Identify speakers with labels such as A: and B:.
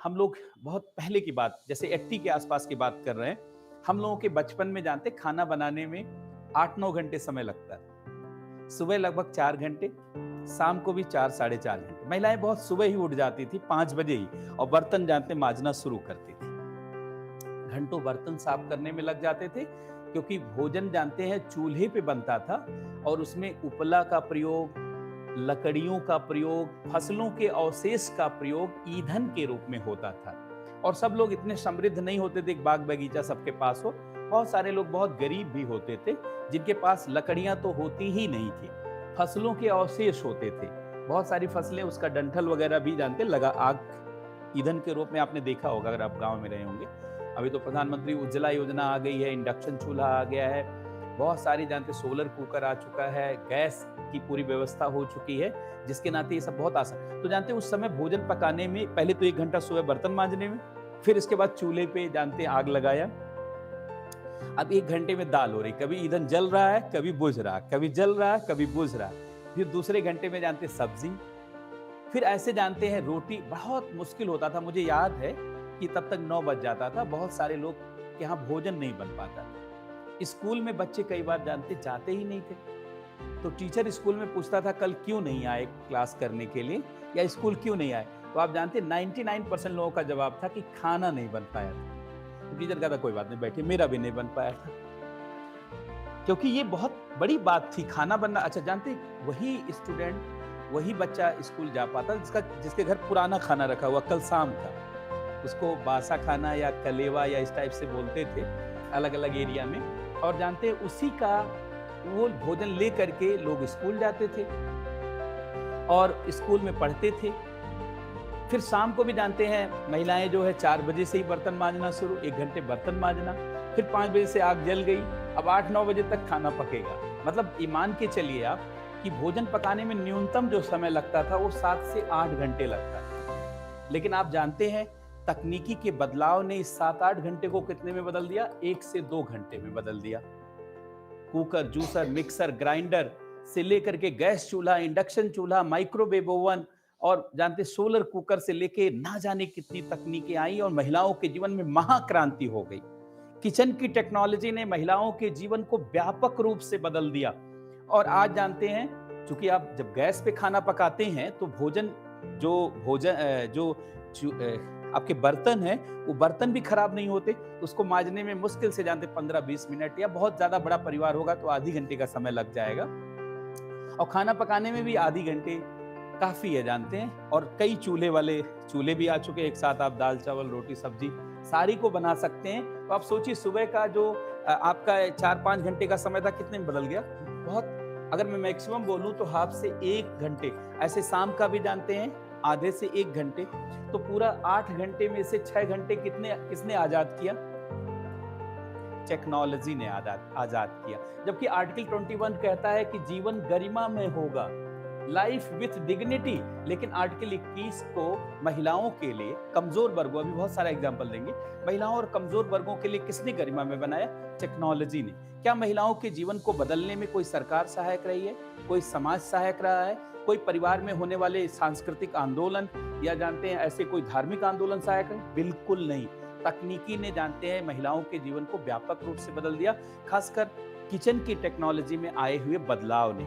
A: हम लोग बहुत पहले की बात जैसे 80 के आसपास की बात कर रहे हैं। हम लोगों के बचपन में जानते खाना बनाने में 8-9 घंटे समय लगता है। सुबह लगभग 4 घंटे, शाम को भी 4 साढ़े 4 घंटे। महिलाएं बहुत सुबह ही उठ जाती थी 5 बजे ही और बर्तन जानते माजना शुरू करती थी। घंटों बर्तन साफ करने में लग जाते थे क्योंकि भोजन जानते हैं चूल्हे पे बनता था और उसमें उपला का प्रयोग, लकड़ियों का प्रयोग, फसलों के अवशेष का प्रयोग ईंधन के रूप में होता था। और सब लोग इतने समृद्ध नहीं होते थे कि बाग बगीचा सबके पास हो। बहुत सारे लोग बहुत गरीब भी होते थे जिनके पास लकड़ियां तो होती ही नहीं थी, फसलों के अवशेष होते थे। बहुत सारी फसलें उसका डंठल वगैरह भी जानते लगा आग ईंधन के रूप में आपने देखा होगा अगर आप गांव में रहे होंगे। अभी तो प्रधानमंत्री उज्ज्वला योजना आ गई है, इंडक्शन चूल्हा आ गया है, बहुत सारी जानते सोलर कुकर आ चुका है, गैस की पूरी व्यवस्था हो चुकी है, जिसके नाते ये सब बहुत आसान। तो जानते उस समय भोजन पकाने में पहले तो 1 घंटा सुबह बर्तन मांजने में, फिर इसके बाद चूल्हे पे जानते आग लगाया। अब 1 घंटे में दाल हो रही, कभी ईंधन जल रहा है, कभी बुझ रहा है, कभी जल रहा है, कभी बुझ रहा है। फिर दूसरे घंटे में जानते सब्जी, फिर ऐसे जानते हैं रोटी। बहुत मुश्किल होता था, मुझे याद है कि तब तक 9 बज जाता था, बहुत सारे लोग के यहाँ भोजन नहीं बन पाता था। स्कूल में बच्चे कई बार जानते जाते ही नहीं थे, तो टीचर स्कूल में पूछता था कल क्यों नहीं आए क्लास करने के लिए या स्कूल क्यों नहीं आए, तो आप जानते 99% लोगों का जवाब था कि खाना नहीं बन पाया था। तो टीचर कहता कोई बात नहीं बैठिए, मेरा भी नहीं बन पाया था, क्योंकि ये बहुत बड़ी बात थी खाना बनना। अच्छा जानते वही स्टूडेंट, वही बच्चा स्कूल जा पाता जिसके घर पुराना खाना रखा हुआ कल शाम का, उसको बासा खाना या कलेवा या इस टाइप से बोलते थे अलग अलग एरिया में। और जानते उसी का वो भोजन ले करके लोग स्कूल जाते थे और स्कूल में पढ़ते थे। फिर शाम को भी जानते हैं महिलाएं जो है 4 बजे से ही बर्तन मांजना शुरू, 1 घंटे बर्तन मांजना, फिर 5 बजे से आग जल गई, अब 8-9 बजे तक खाना पकेगा। मतलब ईमान के चलिए आप कि भोजन पकाने में न्यूनतम जो समय लगता था वो 7 से 8 घंटे लगता था। लेकिन आप जानते हैं तकनीकी के बदलाव ने इस 7-8 घंटे को कितने में बदल दिया? 1 से 2 घंटे में बदल दिया। कुकर, जूसर, मिक्सर, ग्राइंडर से लेकर के गैस चूल्हा, इंडक्शन चूल्हा, माइक्रोवेव ओवन और जानते सोलर कुकर से लेके ना जाने कितनी तकनीकें आई और महिलाओं के जीवन में महाक्रांति हो गई। किचन की टेक्नोलॉजी ने महिलाओं के जीवन को व्यापक रूप से बदल दिया। और आज जानते हैं चूंकि आप जब गैस पे खाना पकाते हैं तो जो भोजन जो आपके बर्तन हैं वो बर्तन भी खराब नहीं होते, उसको मांजने में मुश्किल से जानते 15-20 मिनट या बहुत ज्यादा बड़ा परिवार होगा तो आधी घंटे का समय लग जाएगा। और खाना पकाने में भी आधी घंटे काफी है जानते हैं। और कई चूल्हे भी आ चुके हैं, एक साथ आप दाल चावल रोटी सब्जी सारी को बना सकते हैं। तो आप सोचिए सुबह का जो आपका 4-5 घंटे का समय था कितने में बदल गया। बहुत अगर मैं मैक्सिमम बोलूं तो हाफ से 1 घंटे, ऐसे शाम का भी जानते हैं आधे से 1 घंटे, तो पूरा 8 घंटे में से 6 घंटे किसने आजाद किया? टेक्नोलॉजी ने आजाद किया। जबकि आर्टिकल 21 कहता है कि जीवन गरिमा में होगा, लाइफ विथ डिग्निटी। लेकिन आर्टिकल 21 को महिलाओं के लिए, कमजोर वर्गों, अभी बहुत सारा एग्जांपल देंगे, महिलाओं और कमजोर वर्गों के लिए किसने गरिमा में बनाया? टेक्नोलॉजी ने। क्या महिलाओं के जीवन को बदलने में कोई सरकार सहायक रही है, कोई समाज सहायक रहा है, कोई परिवार में होने वाले सांस्कृतिक आंदोलन या जानते हैं ऐसे कोई धार्मिक आंदोलन सहायक है? बिल्कुल नहीं। तकनीकी ने जानते हैं महिलाओं के जीवन को व्यापक रूप से बदल दिया, खासकर किचन की टेक्नोलॉजी में आए हुए बदलाव ने।